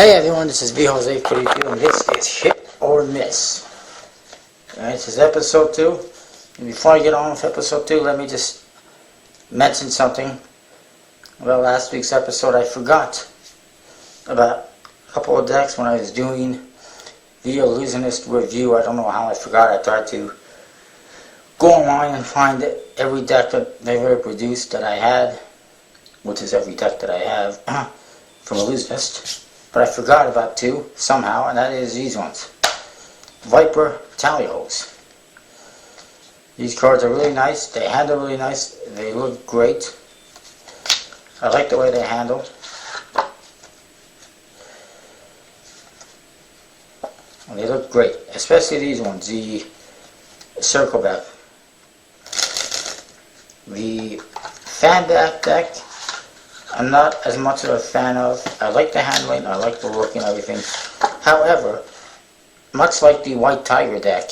Hey everyone, this is V Jose Curitiba, and this is Hit or Miss. Alright, this is episode 2. And before I get on with episode 2, let me just mention something about last week's episode. I forgot about a couple of decks when I was doing the Illusionist review. I don't know how I forgot. I tried to go online and find every deck that they've ever produced that I had, which is every deck that I have from Illusionist. But I forgot about two somehow, and that is these ones. Viper Tally-Hos. These cards are really nice. They handle really nice. They look great. I like the way they handle. And they look great. Especially these ones. The Circle Back. The Fan Back deck, I'm not as much of a fan of. I like the handling, I like the look and everything. However, much like the White Tiger deck,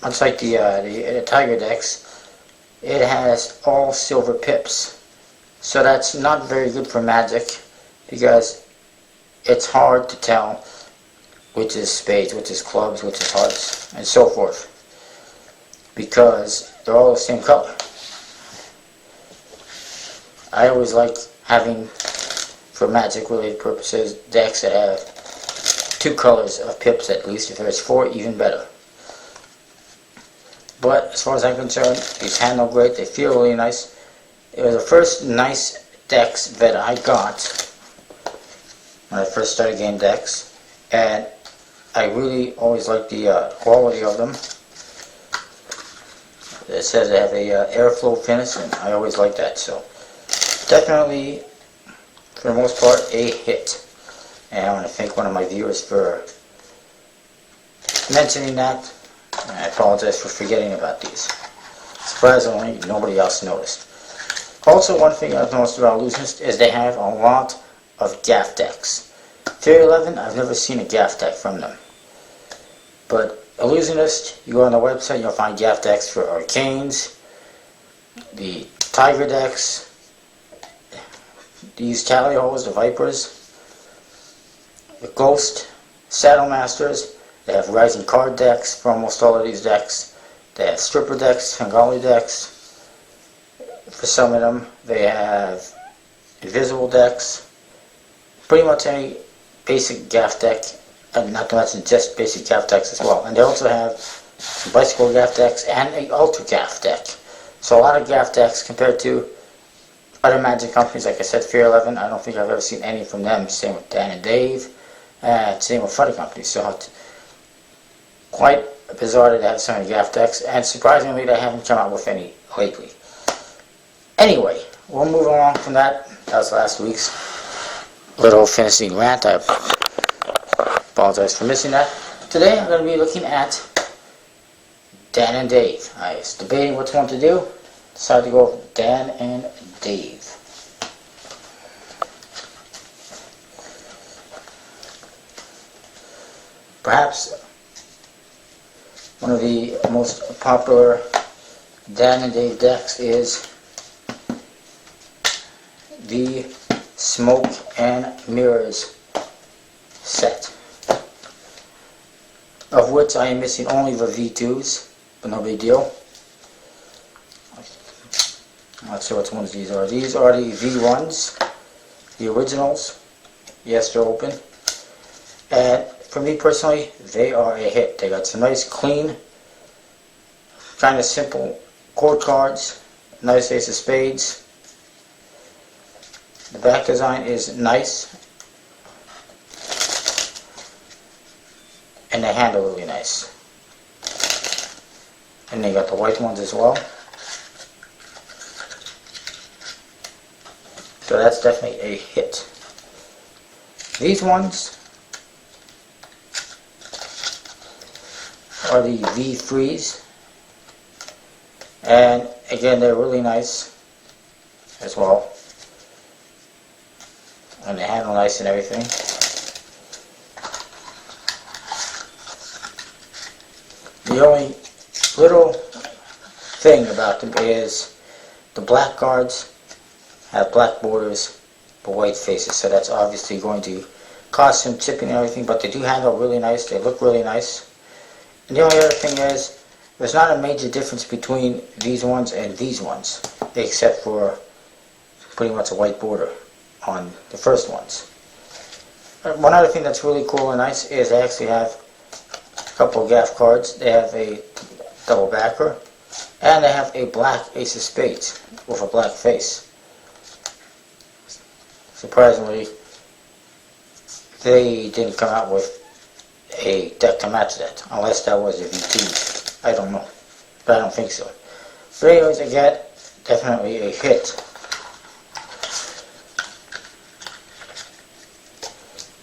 much like the Tiger decks, it has all silver pips. So that's not very good for Magic, because it's hard to tell which is spades, which is clubs, which is hearts, and so forth, because they're all the same color. I always like having, for Magic related purposes, decks that have two colors of pips at least. If there's four, even better. But as far as I'm concerned, these handle great. They feel really nice. It was the first nice decks that I got when I first started getting decks, and I really always like the quality of them. It says they have a airflow finish, and I always like that. So definitely, for the most part, a hit. And I want to thank one of my viewers for mentioning that. And I apologize for forgetting about these. Surprisingly, nobody else noticed. Also, one thing I've noticed about Illusionist is they have a lot of Gaff decks. Theory 11, I've never seen a Gaff deck from them. But Illusionist, you go on the website, you'll find Gaff decks for Arcanes, the Tiger decks, these Tally-Hos, the Vipers, the Ghost, Saddle Masters. They have Rising Card decks for almost all of these decks. They have Stripper decks, Bengali decks for some of them. They have Invisible decks. Pretty much any basic Gaff deck, and not to mention just basic Gaff decks as well. And they also have some Bicycle Gaff decks and an Ultra Gaff deck. So a lot of Gaff decks compared to other Magic companies. Like I said, Fear 11, I don't think I've ever seen any from them. Same with Dan and Dave, same with other companies. So it's quite bizarre that they have so many Gaff decks, and surprisingly they haven't come out with any lately. Anyway, we'll move along from that. That was last week's little finishing rant. I apologize for missing that. Today I'm going to be looking at Dan and Dave. I was debating which one to do. Decided to go with Dan and Dave. Perhaps one of the most popular Dan and Dave decks is the Smoke and Mirrors set, of which I am missing only the V2s, but no big deal. I'm not sure which ones these are. These are the V1s, the originals. Yes, they're open. And for me personally, they are a hit. They got some nice, clean, kind of simple chord cards. Nice ace of spades. The back design is nice. And they handle really nice. And they got the white ones as well. So that's definitely a hit. These ones are the V3s, and again they're really nice as well, and they handle nice and everything. The only little thing about them is the black cards have black borders but white faces, so that's obviously going to cost some chipping and everything, but they do handle really nice, they look really nice. And the only other thing is, there's not a major difference between these ones and these ones, except for pretty much a white border on the first ones. One other thing that's really cool and nice is they actually have a couple of gaff cards. They have a double backer, and they have a black ace of spades with a black face. Surprisingly, they didn't come out with a deck to match that, unless that was a VT. I don't know, but I don't think so. But anyways, again, definitely a hit.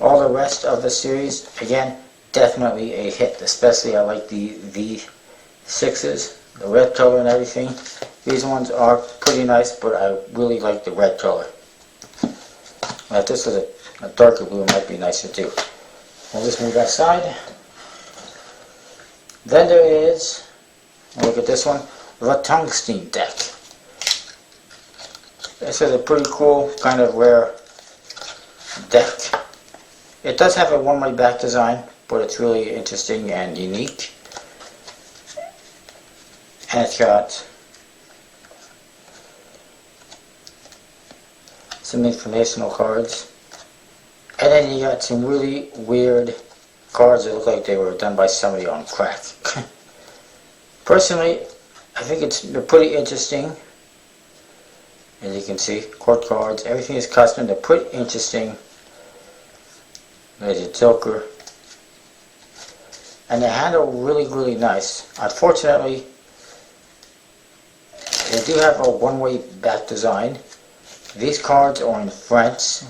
All the rest of the series, again, definitely a hit. Especially I like the V6s, the red color and everything. These ones are pretty nice, but I really like the red color. Now, if this was a darker blue, it might be nicer too. We'll just move that side. Then there is, look at this one, the Tungsten deck. This is a pretty cool, kind of rare deck. It does have a one-way back design, but it's really interesting and unique. And it's got some informational cards. And then you got some really weird cards that look like they were done by somebody on crack. Personally, I think they're pretty interesting. As you can see, court cards, everything is custom. They're pretty interesting. There's a Joker. And they handle really, really nice. Unfortunately, they do have a one-way back design. These cards are in French,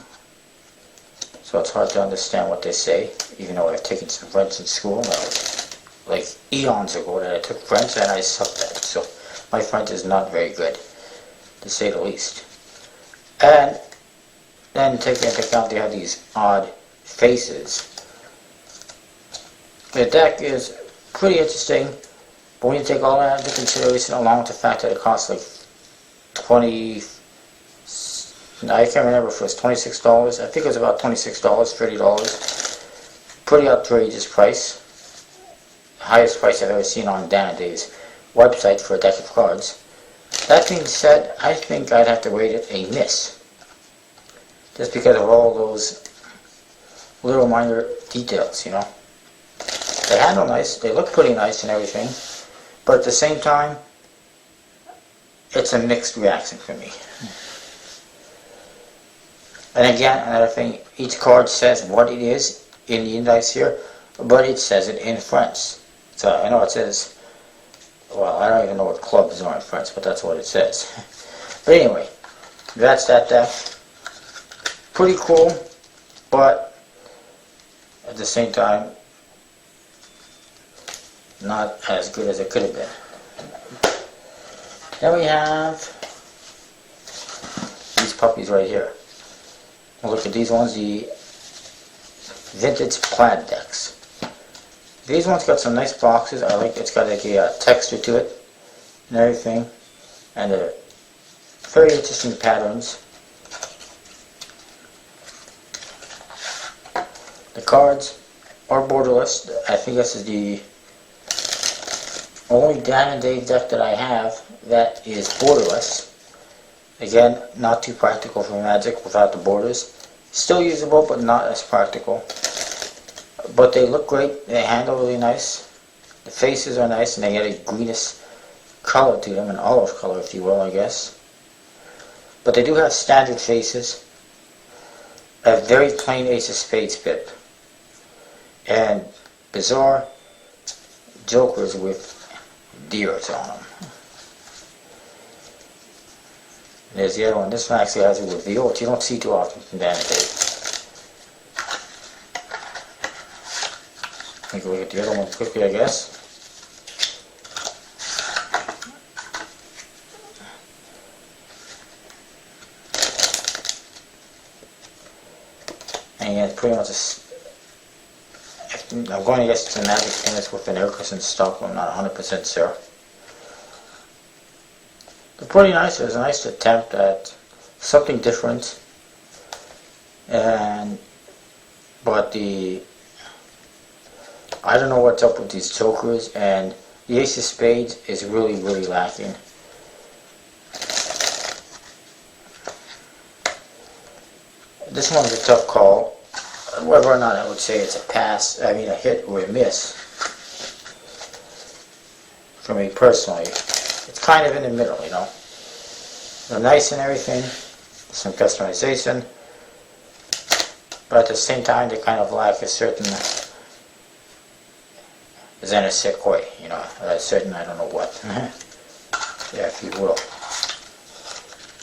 so it's hard to understand what they say, even though I've taken some French in school. Like eons ago that I took French and I sucked at it, so my French is not very good, to say the least. And then taking into account they have these odd faces. The deck is pretty interesting, but when you take all that into consideration, along with the fact that it costs like I can't remember if it was $26. I think it was about $26, $30. Pretty outrageous price. Highest price I've ever seen on Danaday's website for a deck of cards. That being said, I think I'd have to rate it a miss. Just because of all those little minor details, you know. They handle nice, they look pretty nice and everything, but at the same time, it's a mixed reaction for me. And again, another thing, each card says what it is in the index here, but it says it in French. So I know it says, well, I don't even know what clubs are in French, but that's what it says. But anyway, that's that deck. Pretty cool, but at the same time, not as good as it could have been. Then we have these puppies right here. Look at these ones, the vintage plaid decks. These ones got some nice boxes. I like it's got like a texture to it and everything, and very interesting patterns. The cards are borderless. I think this is the only Dan and Dave deck that I have that is borderless. Again, not too practical for Magic without the borders. Still usable, but not as practical. But they look great. They handle really nice. The faces are nice, and they get a greenish color to them, an olive color, if you will, I guess. But they do have standard faces. A very plain Ace of Spades pip. And bizarre jokers with deers on them. There's the other one. This one actually has a reveal, which you don't see too often from Dan and Dave. Take a look at the other one quickly, I guess. And yeah, it's pretty much I'm going to guess it's a Magic Tennis with an Aircushion stock, but I'm not 100% sure. They're pretty nice. It was a nice attempt at something different. and but I don't know what's up with these jokers, and the ace of spades is really, really lacking. This one's a tough call. Whether or not I would say it's a pass, I mean a hit or a miss. For me personally, it's kind of in the middle, you know. They're nice and everything, some customization, but at the same time they kind of lack a certain Zen way, you know, a certain I don't know what. Yeah, if you will.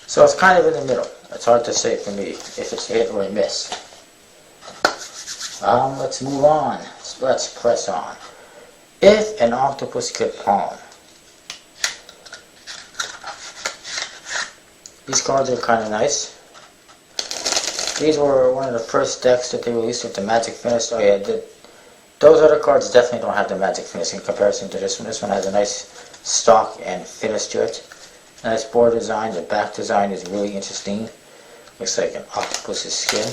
So it's kind of in the middle. It's hard to say for me if it's a hit or a miss. Let's move on. Let's press on. If an octopus could palm. These cards are kind of nice. These were one of the first decks that they released with the Magic Finish. Oh yeah, those other cards definitely don't have the Magic Finish in comparison to this one. This one has a nice stock and finish to it. Nice board design. The back design is really interesting. Looks like an octopus's skin.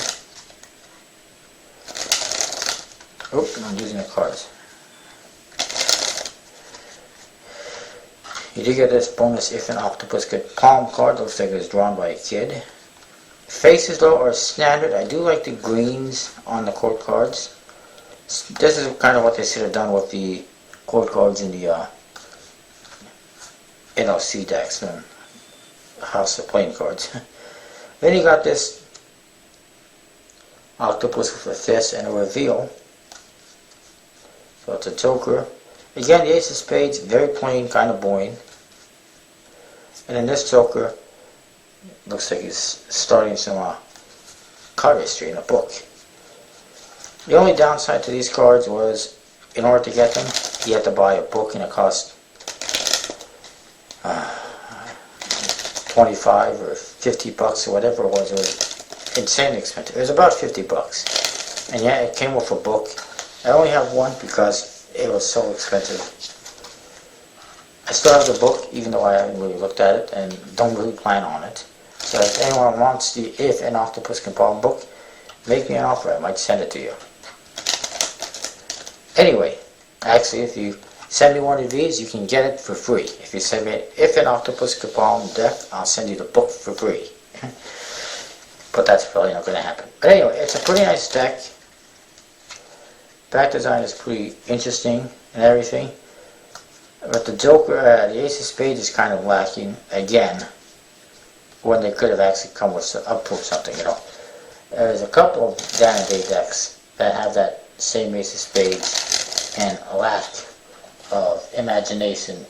Oop, I'm using the cards. You do get this bonus if an octopus could palm card. Looks like it was drawn by a kid. Faces though are standard. I do like the greens on the court cards. This is kind of what they should have done with the court cards in the NLC decks and House of Playing cards. Then you got this octopus with a fist and a reveal. So it's a joker. Again, the ace of spades, very plain, kind of boring. And then this joker looks like he's starting some card history in a book. The only downside to these cards was, in order to get them, you had to buy a book, and it cost 25 or 50 bucks or whatever it was. It was insanely expensive. It was about 50 bucks. And yeah, it came with a book. I only have one because it was so expensive. I still have the book, even though I haven't really looked at it and don't really plan on it. So if anyone wants the If an Octopus Can Palm book, make me an offer. I might send it to you. Anyway, actually, if you send me one of these, you can get it for free. If you send me If an Octopus Can Palm deck, I'll send you the book for free. But that's probably not going to happen. But anyway, it's a pretty nice deck. Back design is pretty interesting and everything. But the Joker, the Ace of Spades is kind of lacking again, when they could have actually come with up with something, you know. There's a couple of Dan and Day decks that have that same Ace of Spades and a lack of imagination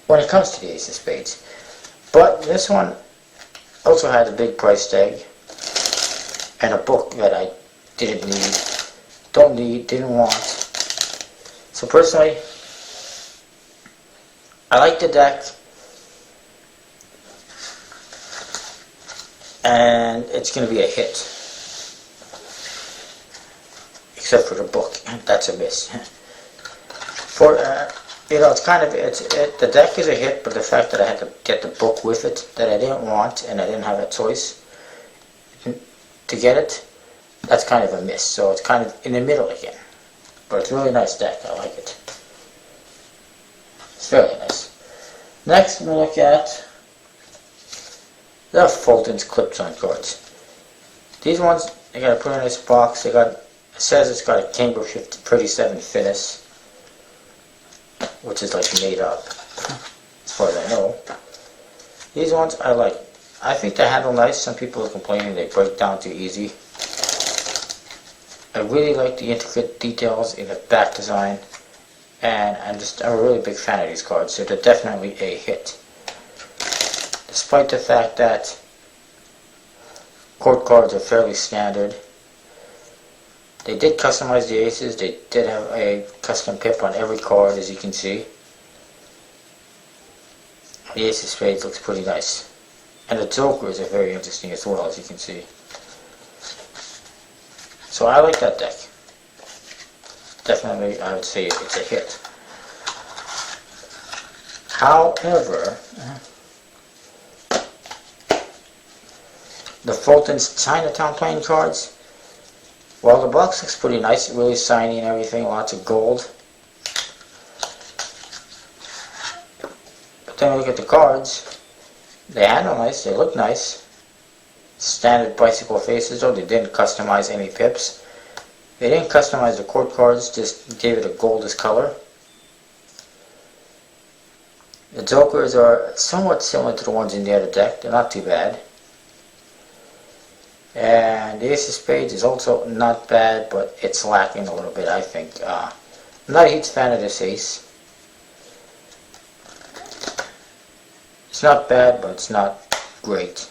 when it comes to the Ace of Spades. But this one also had a big price tag and a book that I didn't need, don't need, didn't want. So personally, I like the deck, and it's going to be a hit, except for the book. That's a miss. For you know, it's kind of the deck is a hit, but the fact that I had to get the book with it that I didn't want and I didn't have a choice to get it, that's kind of a miss. So it's kind of in the middle again, but it's a really nice deck. I like it. It's very nice. Next, we'll look at the Fulton's Clips-On cards. These ones, they got a pretty nice box. It says it's got a Cambridge 37 finish, which is like made up, as far as I know. These ones I like. I think they handle nice. Some people are complaining they break down too easy. I really like the intricate details in the back design. And I'm a really big fan of these cards, so they're definitely a hit. Despite the fact that court cards are fairly standard, they did customize the aces. They did have a custom pip on every card, as you can see. The Ace of Spades looks pretty nice. And the Jokers are very interesting as well, as you can see. So I like that deck. Definitely, I would say it's a hit. However, the Fulton's Chinatown playing cards. Well, the box looks pretty nice, really shiny and everything, lots of gold. But then we look at the cards. They handle nice, they look nice. Standard bicycle faces though, they didn't customize any pips. They didn't customize the court cards, just gave it a goldish color. The jokers are somewhat similar to the ones in the other deck, they're not too bad. And the ace of spades is also not bad, but it's lacking a little bit, I think. I'm not a huge fan of this ace. It's not bad, but it's not great.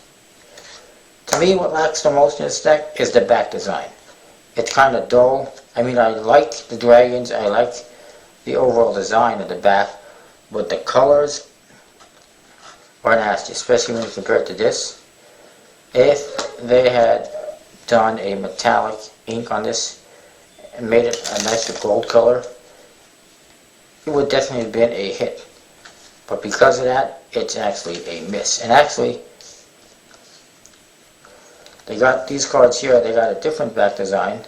To me, what lacks the most in this deck is the back design. It's kind of dull. I mean, I like the dragons, I like the overall design of the back, but the colors are nasty, especially when you compare it to this. If they had done a metallic ink on this and made it a nicer gold color, it would definitely have been a hit. But because of that, it's actually a miss. And actually, they got these cards here, they got a different back design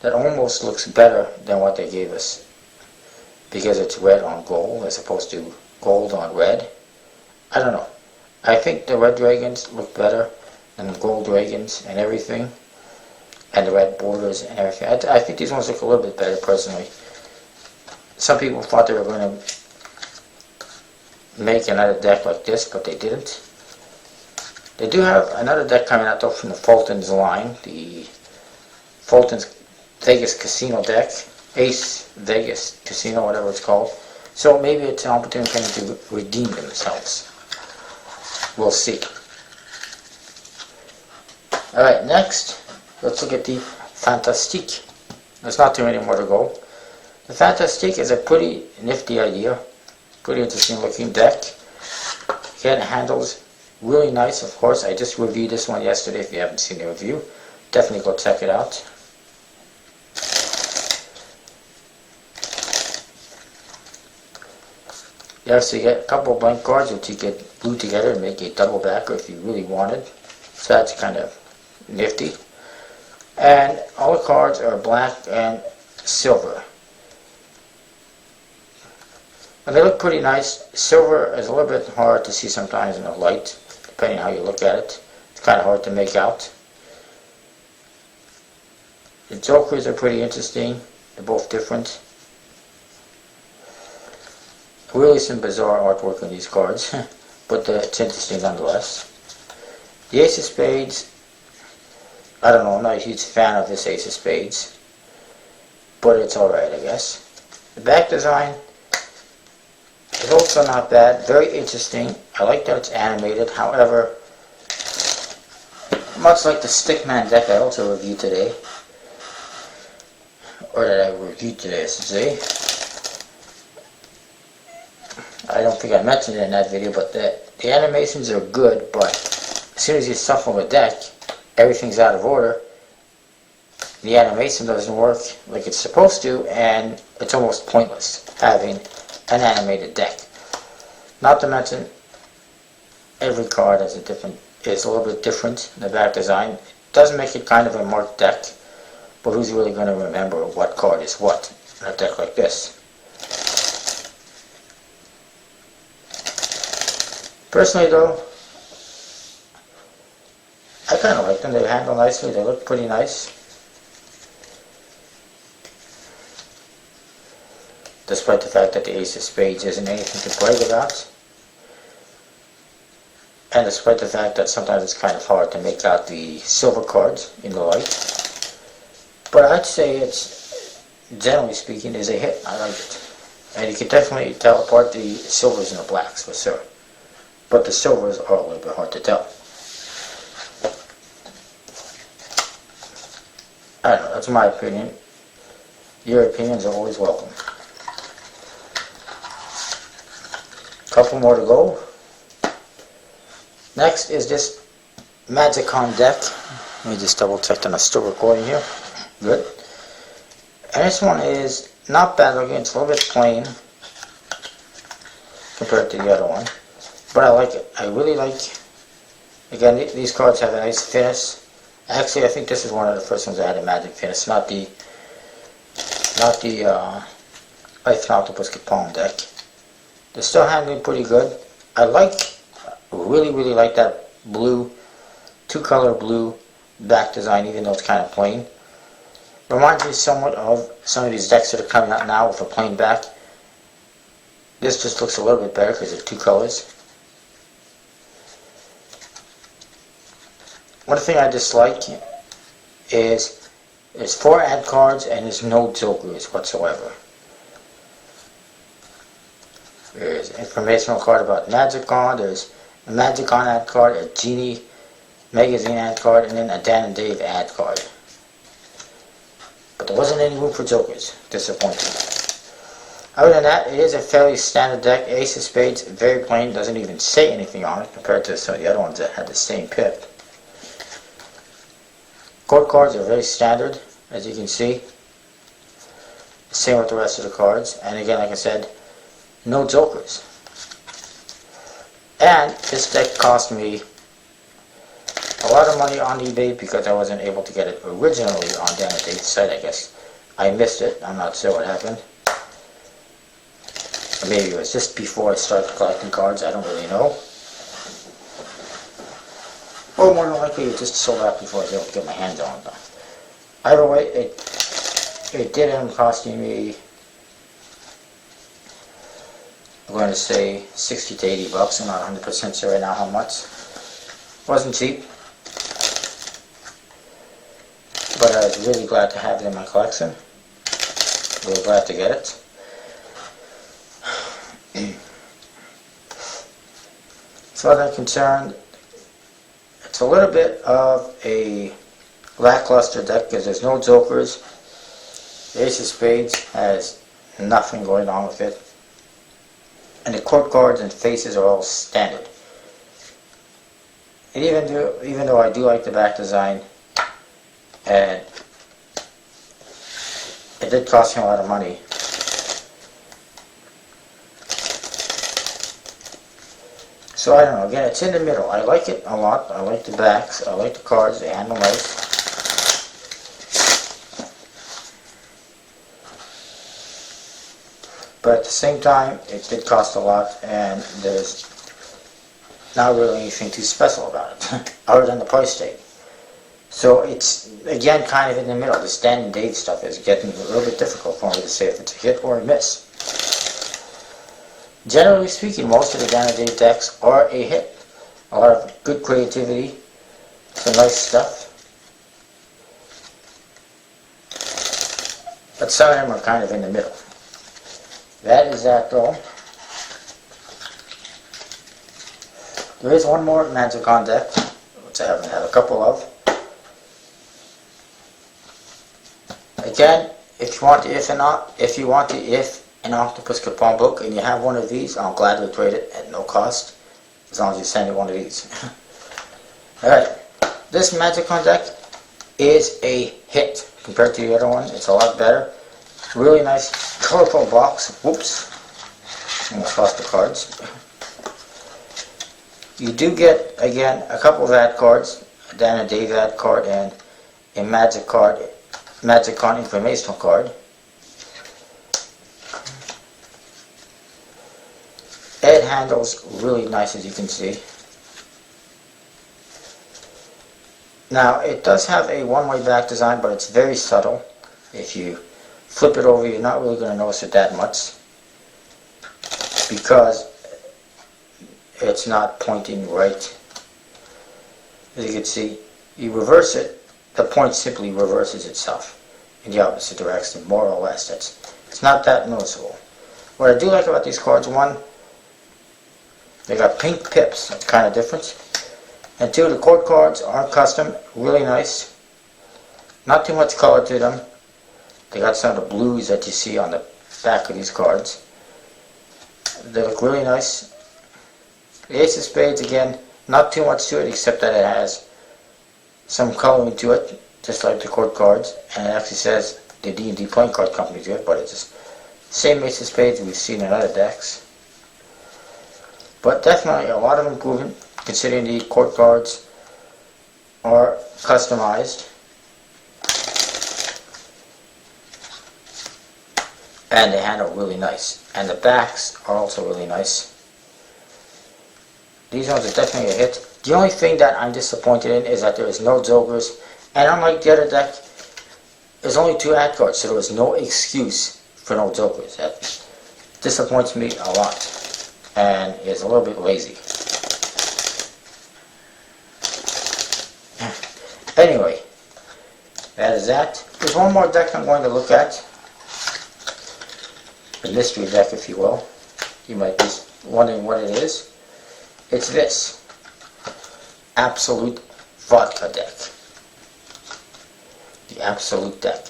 that almost looks better than what they gave us, because it's red on gold as opposed to gold on red. I don't know. I think the red dragons look better than the gold dragons and everything, and the red borders and everything. I think these ones look a little bit better personally. Some people thought they were going to make another deck like this, but they didn't. They do have another deck coming out though from the Fulton's line, the Fulton's Vegas Casino deck, Ace Vegas Casino, whatever it's called. So maybe it's an opportunity for them to redeem themselves. We'll see. Alright, next, let's look at the Fantastique. There's not too many more to go. The Fantastique is a pretty nifty idea, pretty interesting looking deck. Again, it handles really nice, of course. I just reviewed this one yesterday. If you haven't seen the review, definitely go check it out. You actually get a couple of blank cards which you get glued together and make a double backer if you really wanted. So that's kind of nifty. And all the cards are black and silver. And they look pretty nice. Silver is a little bit hard to see sometimes in the light, depending on how you look at it. It's kind of hard to make out. The jokers are pretty interesting. They're both different. Really some bizarre artwork on these cards, but it's interesting nonetheless. The ace of spades, I don't know, I'm not a huge fan of this ace of spades, but it's alright, I guess. The back design is also not bad, very interesting. I like that it's animated, however, much like the Stickman deck I also reviewed today, or that I reviewed today, I should say. I don't think I mentioned it in that video, but the animations are good, but as soon as you shuffle the deck, everything's out of order. The animation doesn't work like it's supposed to, and it's almost pointless having an animated deck. Not to mention, every card is a little bit different in the back design. It does make it kind of a marked deck, but who's really going to remember what card is what in a deck like this? Personally though, I kind of like them. They handle nicely, they look pretty nice. Despite the fact that the ace of spades isn't anything to brag about. And despite the fact that sometimes it's kind of hard to make out the silver cards in the light. But I'd say it's, generally speaking, is a hit. I like it. And you can definitely tell apart the silvers and the blacks for sure. But the silvers are a little bit hard to tell. I don't know, that's my opinion. Your opinions are always welcome. Couple more to go. Next is this Magicon deck. Let me just double check that I'm still recording here. Good. And this one is not bad looking, it's a little bit plain compared to the other one. But I like it. I really like Again, these cards have a nice finish. Actually, I think this is one of the first ones that had a magic finish, not the Life and Octopus Capone deck. They're still handling pretty good. I really like that blue, two-color blue back design, even though it's kind of plain. Reminds me somewhat of some of these decks that are coming out now with a plain back. This just looks a little bit better because it's two colors. One thing I dislike is there's 4 ad cards and there's no Jokers whatsoever. There's an informational card about Magicon, there's a Magicon ad card, a Genie Magazine ad card, and then a Dan and Dave ad card. But there wasn't any room for Jokers. Disappointing. Other than that, it is a fairly standard deck. Ace of Spades, very plain, doesn't even say anything on it compared to some of the other ones that had the same pip. Court cards are very standard, as you can see. Same with the rest of the cards. And again, like I said, no Jokers. And this deck cost me a lot of money on eBay because I wasn't able to get it originally on Dan and Dave's site, I guess. I missed it. I'm not sure what happened. Or maybe it was just before I started collecting cards. I don't really know. Or more than likely it just sold out before I was able to get my hands on it. Either way, it did end up costing me, I'm going to say 60 to 80 bucks. I'm not 100% sure right now how much. Wasn't cheap. But I was really glad to have it in my collection. Really glad to get it. As far as I'm concerned, it's a little bit of a lackluster deck because there's no Jokers. The Ace of Spades has nothing going on with it. And the court cards and faces are all standard. And even though I do like the back design, and it did cost me a lot of money, so I don't know, again, it's in the middle. I like it a lot. I like the backs, I like the cards, they handle nice. But at the same time, it did cost a lot, and there's not really anything too special about it, other than the price tag. So it's, again, kind of in the middle. The Dan and Dave stuff is getting a little bit difficult for me to say if it's a hit or a miss. Generally speaking, most of the Dan and Dave decks are a hit. A lot of good creativity, some nice stuff. But some of them are kind of in the middle. That is that though. There is one more Magicon deck, which I haven't had a couple of. Again, if you want the If an Octopus Capone book and you have one of these, I'll gladly trade it at no cost, as long as you send me one of these. Alright, this Magicon deck is a hit compared to the other one. It's a lot better. Really nice, colorful box. Whoops. Almost lost the cards. You do get, again, a couple of ad cards, a Dan and Dave ad card, and a Magicon informational card. It handles really nice, as you can see. Now, it does have a one-way back design, but it's very subtle. If you flip it over, you're not really going to notice it that much, because it's not pointing right. As you can see, you reverse it, the point simply reverses itself in the opposite direction, more or less. It's not that noticeable. What I do like about these cards, one, they got pink pips, that's kind of different. And two, the court cards are custom, really nice. Not too much color to them. They got some of the blues that you see on the back of these cards. They look really nice. The Ace of Spades, again, not too much to it except that it has some coloring to it, just like the court cards, and it actually says the D&D playing card company to it, but it's just same Ace of Spades we've seen in other decks. But definitely a lot of improvement considering the court cards are customized. And they handle really nice. And the backs are also really nice. These ones are definitely a hit. The only thing that I'm disappointed in is that there is no Jokers. And unlike the other deck, there's only 2 ad cards, so there was no excuse for no Jokers. That disappoints me a lot. And is a little bit lazy. Anyway, that is that. There's one more deck I'm going to look at. The mystery deck, if you will. You might be wondering what it is. It's this. Absolute Vodka deck. The Absolute deck.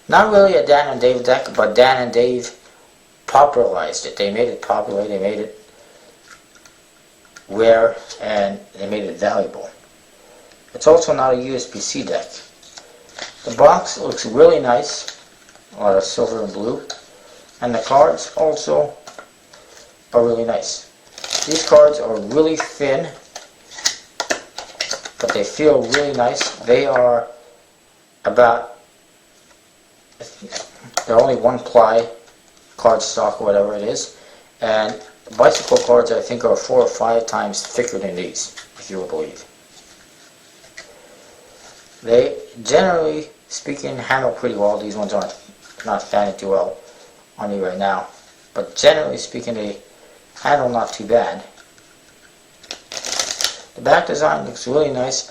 Not really a Dan and Dave deck, but Dan and Dave popularized it. They made it popular, they made it rare, and they made it valuable. It's also not a USB-C deck. The box looks really nice. A lot of silver and blue. And the cards also are really nice. These cards are really thin, but they feel really nice. They are about, they're only 1 ply card stock or whatever it is. And bicycle cards I think are 4 or 5 times thicker than these, if you will believe. They, generally speaking, handle pretty well. These ones aren't not fanning too well on me right now, but generally speaking they handle not too bad. The back design looks really nice,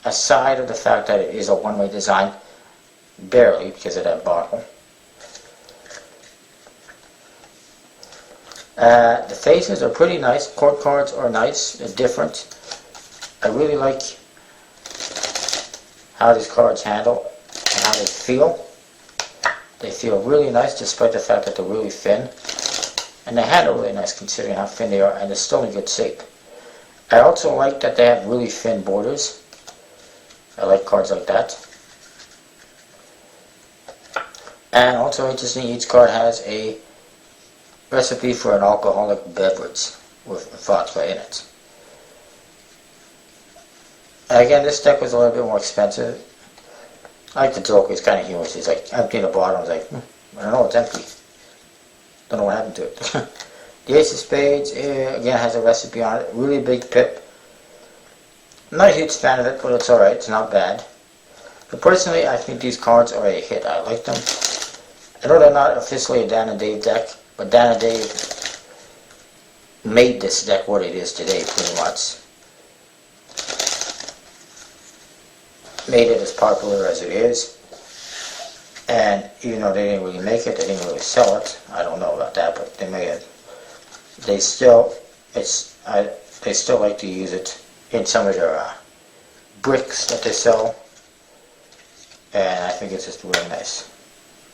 aside of the fact that it is a one-way design, barely because of that bottle. The faces are pretty nice. Court cards are nice, they're different. I really like how these cards handle and how they feel. They feel really nice despite the fact that they're really thin. And they handle really nice considering how thin they are, and they're still in good shape. I also like that they have really thin borders. I like cards like that. And also interesting, each card has a recipe for an alcoholic beverage with vodka in it. And again, this deck was a little bit more expensive. I like the Joker, it's kind of humorous. He's like emptying the bottom. I was like, I don't know, it's empty. Don't know what happened to it. The Ace of Spades, again, has a recipe on it. Really big pip. I'm not a huge fan of it, but it's alright. It's not bad. But personally, I think these cards are a hit. I like them. I know they're not officially a Dan and Dave deck, but Dan and Dave made this deck what it is today, pretty much. Made it as popular as it is, and even though they didn't really make it, they didn't really sell it. I don't know about that, but they made it. They still like to use it in some of their bricks that they sell, and I think it's just really nice.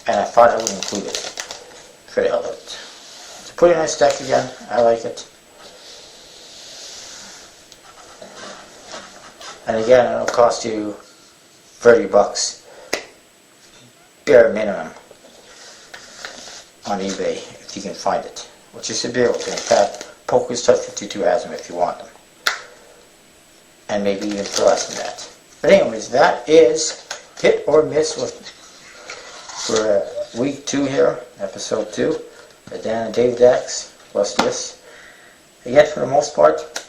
And I thought I would include it for the hell of it. It's a pretty nice deck again. I like it. And again, it'll cost you $30 bare minimum on eBay if you can find it, which you should be able to. In fact, PokersTouch52 has them if you want them, and maybe even for less than that. But anyways, that is hit or miss for week 2 here, episode 2, the Dan and Dave decks plus this. Again, for the most part,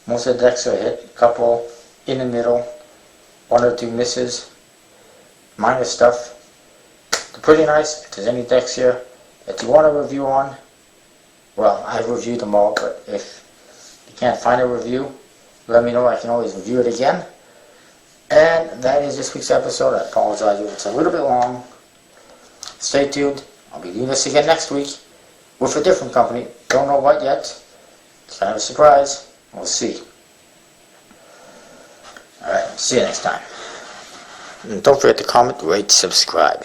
most of the decks are a hit. A couple in the middle. 1 or 2 misses, minor stuff. They're pretty nice. If there's any decks here that you want a review on, well, I've reviewed them all, but if you can't find a review, let me know. I can always review it again. And that is this week's episode. I apologize if it's a little bit long. Stay tuned. I'll be doing this again next week with a different company. Don't know what yet. It's kind of a surprise. We'll see. Alright, see you next time. And don't forget to comment, rate, subscribe.